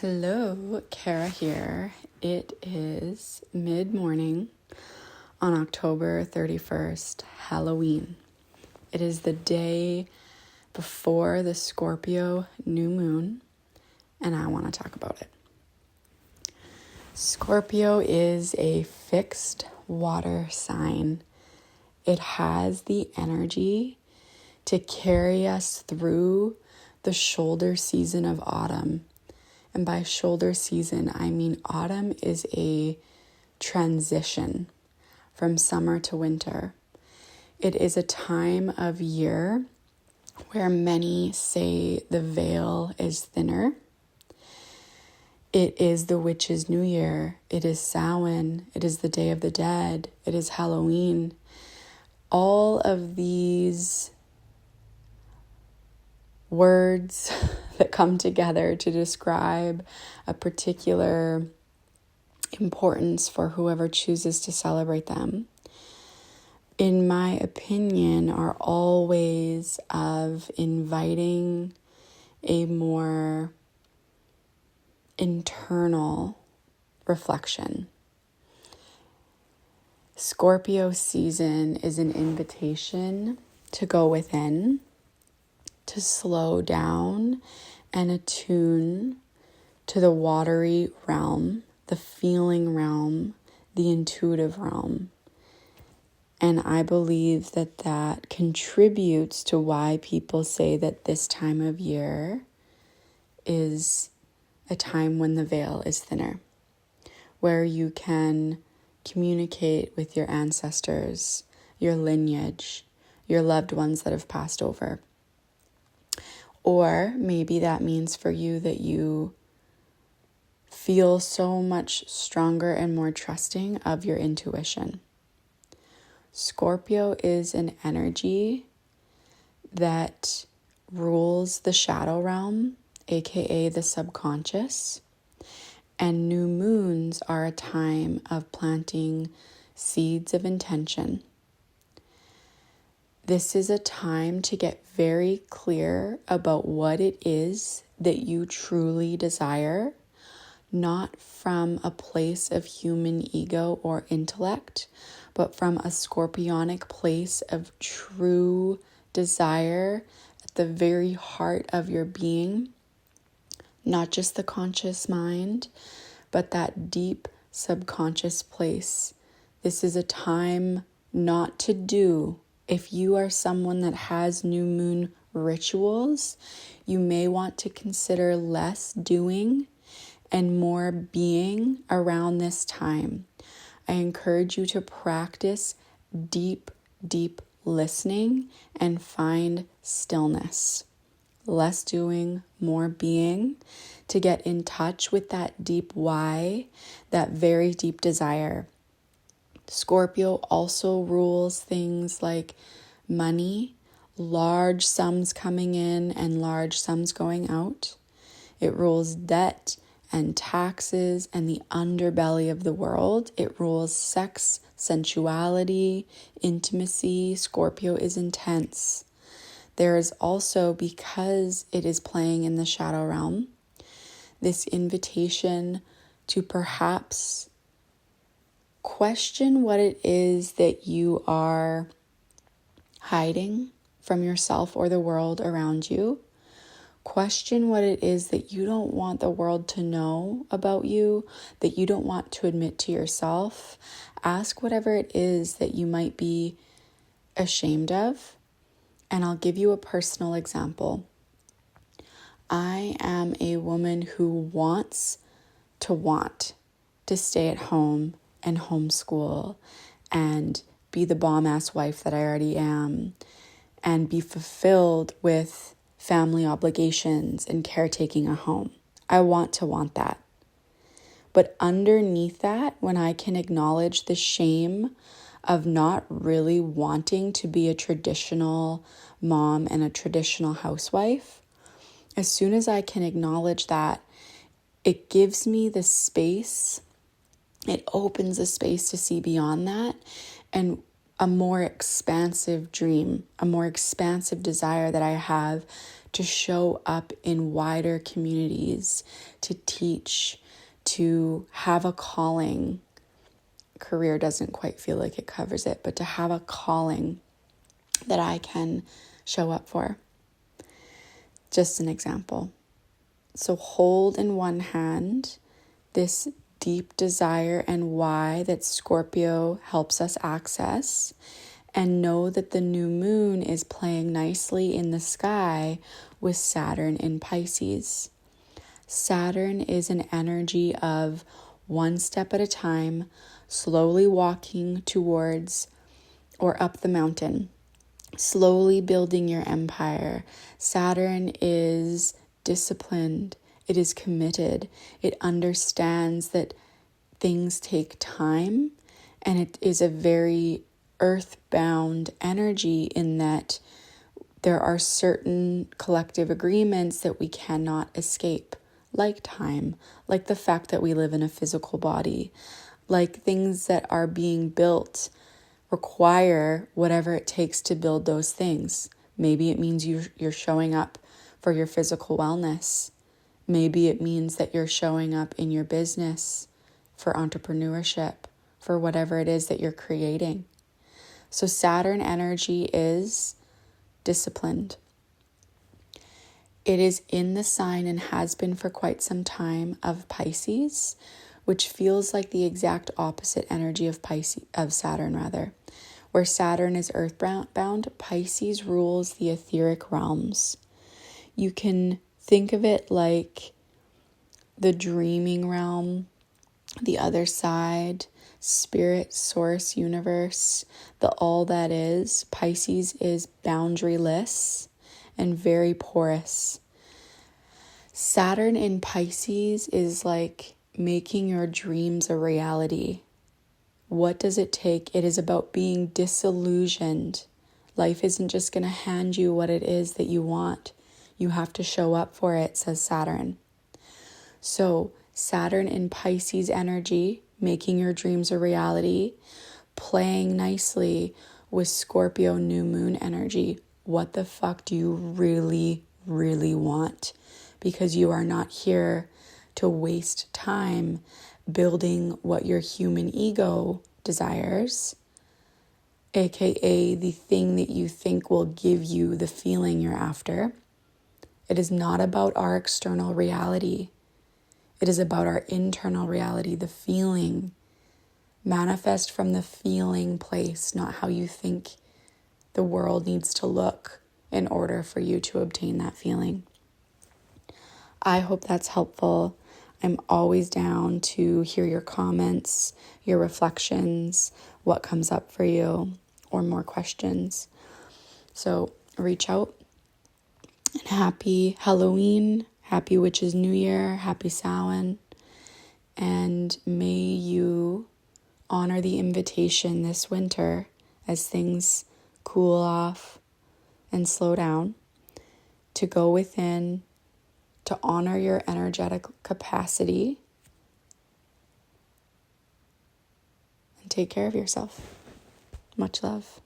Hello, Kara here. It is mid-morning on October 31st, Halloween. It is the day before the Scorpio New Moon, and I want to talk about it. Scorpio is a fixed water sign. It has the energy to carry us through the shoulder season of autumn. And by shoulder season, I mean autumn is a transition from summer to winter. It is a time of year where many say the veil is thinner. It is the witch's new year. It is Samhain. It is the Day of the Dead. It is Halloween. All of these words that come together to describe a particular importance for whoever chooses to celebrate them, in my opinion, are all ways of inviting a more internal reflection. Scorpio season is an invitation to go within, to slow down and attune to the watery realm, the feeling realm, the intuitive realm. And I believe that that contributes to why people say that this time of year is a time when the veil is thinner, where you can communicate with your ancestors, your lineage, your loved ones that have passed over. Or maybe that means for you that you feel so much stronger and more trusting of your intuition. Scorpio is an energy that rules the shadow realm, aka the subconscious. And new moons are a time of planting seeds of intention. This is a time to get very clear about what it is that you truly desire, not from a place of human ego or intellect, but from a scorpionic place of true desire at the very heart of your being, not just the conscious mind, but that deep subconscious place. This is a time not to do. If you are someone that has new moon rituals, you may want to consider less doing and more being around this time. I encourage you to practice deep, deep listening and find stillness. Less doing, more being, to get in touch with that deep why, that very deep desire. Scorpio also rules things like money, large sums coming in and large sums going out. It rules debt and taxes and the underbelly of the world. It rules sex, sensuality, intimacy. Scorpio is intense. There is also, because it is playing in the shadow realm, this invitation to perhaps question what it is that you are hiding from yourself or the world around you. Question what it is that you don't want the world to know about you, that you don't want to admit to yourself. Ask whatever it is that you might be ashamed of. And I'll give you a personal example. I am a woman who wants to stay at home and homeschool and be the bomb-ass wife that I already am and be fulfilled with family obligations and caretaking a home. I want that. But underneath that, when I can acknowledge the shame of not really wanting to be a traditional mom and a traditional housewife, as soon as I can acknowledge that, it gives me the space, it opens a space to see beyond that and a more expansive dream, a more expansive desire that I have to show up in wider communities, to teach, to have a calling. Career doesn't quite feel like it covers it, but to have a calling that I can show up for. Just an example. So hold in one hand this deep desire and why that Scorpio helps us access, and know that the new moon is playing nicely in the sky with Saturn in Pisces. Saturn is an energy of one step at a time, slowly walking towards or up the mountain, slowly building your empire. Saturn is disciplined. It is committed. It understands that things take time, and it is a very earthbound energy in that there are certain collective agreements that we cannot escape, like time, like the fact that we live in a physical body, like things that are being built require whatever it takes to build those things. Maybe it means you're showing up for your physical wellness. Maybe it means that you're showing up in your business for entrepreneurship, for whatever it is that you're creating. So Saturn energy is disciplined. It is in the sign, and has been for quite some time, of Pisces, which feels like the exact opposite energy of Saturn rather. Where Saturn is earthbound, Pisces rules the etheric realms. You can think of it like the dreaming realm, the other side, spirit, source, universe, the all that is. Pisces is boundaryless and very porous. Saturn in Pisces is like making your dreams a reality. What does it take? It is about being disillusioned. Life isn't just going to hand you what it is that you want. You have to show up for it, says Saturn. So Saturn in Pisces energy, making your dreams a reality, playing nicely with Scorpio New Moon energy. What the fuck do you really, really want? Because you are not here to waste time building what your human ego desires, aka the thing that you think will give you the feeling you're after. It is not about our external reality. It is about our internal reality, the feeling. Manifest from the feeling place, not how you think the world needs to look in order for you to obtain that feeling. I hope that's helpful. I'm always down to hear your comments, your reflections, what comes up for you, or more questions. So reach out. And happy Halloween, happy Witches New Year, happy Samhain. And may you honor the invitation this winter as things cool off and slow down, to go within, to honor your energetic capacity, and take care of yourself. Much love.